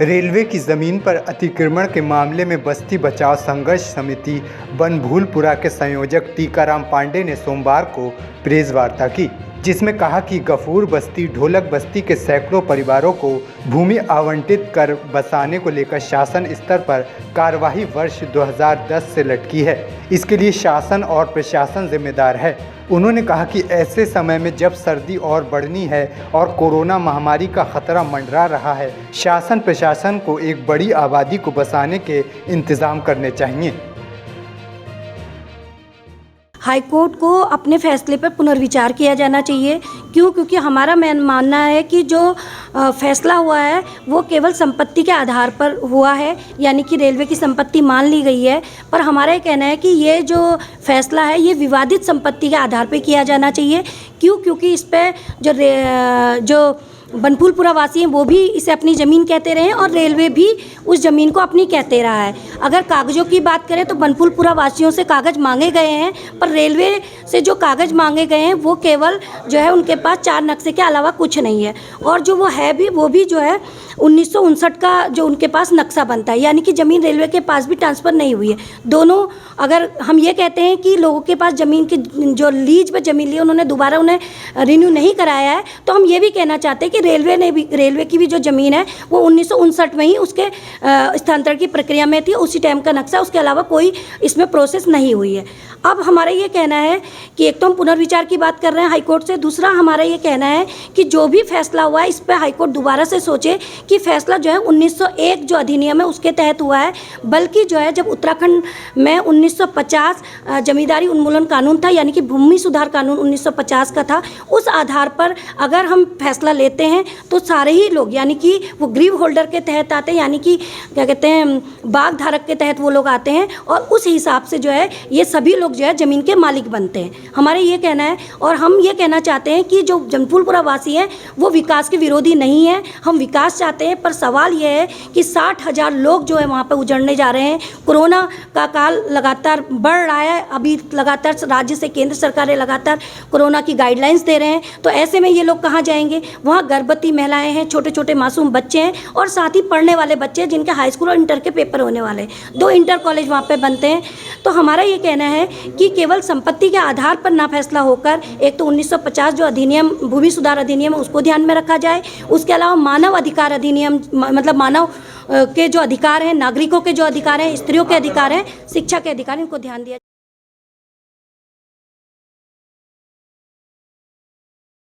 Railway की ज़मीन पर अतिक्रमण के मामले में बस्ती बचाओ संघर्ष समिति बनभूलपुरा के संयोजक टीकाराम पांडे ने सोमवार को प्रेस वार्ता की, जिसमें कहा कि गफूर बस्ती ढोलक बस्ती के सैकड़ों परिवारों को भूमि आवंटित कर बसाने को लेकर शासन स्तर पर कार्यवाही वर्ष 2010 से लटकी है। इसके लिए शासन और प्रशासन जिम्मेदार है। उन्होंने कहा कि ऐसे समय में जब सर्दी और बढ़नी है और कोरोना महामारी का खतरा मंडरा रहा है, शासन प्रशासन को एक बड़ी आबादी को बसाने के इंतजाम करने चाहिए। हाईकोर्ट को अपने फैसले पर पुनर्विचार किया जाना चाहिए। क्योंकि हमारा मानना है कि जो फैसला हुआ है वो केवल संपत्ति के आधार पर हुआ है, यानी कि रेलवे की संपत्ति मान ली गई है। पर हमारा ये कहना है कि ये जो फैसला है ये विवादित संपत्ति के आधार पर किया जाना चाहिए। क्योंकि इस पर जो बनभूलपुरा वासी हैं वो भी इसे अपनी ज़मीन कहते रहे हैं और रेलवे भी उस ज़मीन को अपनी कहते रहा है। अगर कागज़ों की बात करें तो बनभूलपुरा वासियों से कागज़ मांगे गए हैं, पर रेलवे से जो कागज़ मांगे गए हैं वो केवल जो है उनके पास 4 नक्शे के अलावा कुछ नहीं है। और जो वो है भी वो भी जो है 1959 का जो उनके पास नक्शा बनता है, यानी कि ज़मीन रेलवे के पास भी ट्रांसफ़र नहीं हुई है। दोनों, अगर हम ये कहते हैं कि लोगों के पास ज़मीन की जो लीज पर ज़मीन ली उन्होंने दोबारा उन्हें रिन्यू नहीं कराया है, तो हम ये भी कहना चाहते हैं कि रेलवे की भी जो ज़मीन है वो 1959 में ही उसके स्थानांतरण की प्रक्रिया में थी, उसी टाइम का नक्शा, उसके अलावा कोई इसमें प्रोसेस नहीं हुई है। अब हमारा ये कहना है कि एक तो हम पुनर्विचार की बात कर रहे हैं हाईकोर्ट से, दूसरा हमारा ये कहना है कि जो भी फैसला हुआ है इस पर हाईकोर्ट दोबारा से सोचे कि फैसला जो है 1901 जो अधिनियम है उसके तहत हुआ है, बल्कि जो है जब उत्तराखंड में 1950 जमींदारी उन्मूलन कानून था, यानी कि भूमि सुधार कानून 1950 का था, उस आधार पर अगर हम फैसला लेते हैं तो सारे ही लोग, यानी कि वो ग्रीव होल्डर के तहत आते हैं, यानी कि क्या कहते हैं बाग धारक के तहत वो लोग आते हैं, और उस हिसाब से जो है ये सभी लोग जो है ज़मीन के मालिक बनते हैं। हमारे ये कहना है, और हम ये कहना चाहते हैं कि जो बनभूलपुरा वासी हैं वो विकास के विरोधी नहीं है, हम विकास चाहते हैं। पर सवाल ये है कि 60,000 लोग जो है वहाँ पर उजड़ने जा रहे हैं। कोरोना का काल लगातार बढ़ रहा है, अभी लगातार राज्य से केंद्र सरकारें लगातार कोरोना की गाइडलाइंस दे रहे हैं, तो ऐसे में ये लोग कहाँ जाएंगे? वहाँ गर्भवती महिलाएं हैं, छोटे छोटे मासूम बच्चे हैं, और साथ ही पढ़ने वाले बच्चे हैं जिनके हाई स्कूल और इंटर के पेपर होने वाले हैं। 2 इंटर कॉलेज वहाँ पे बनते हैं। तो हमारा ये कहना है कि केवल संपत्ति के आधार पर ना फैसला होकर एक तो 1950 जो अधिनियम भूमि सुधार अधिनियम है उसको ध्यान में रखा जाए, उसके अलावा मानव अधिकार अधिनियम, मतलब मानव के जो अधिकार हैं, नागरिकों के जो अधिकार हैं, स्त्रियों के अधिकार हैं, शिक्षा के अधिकार, इनको ध्यान दिया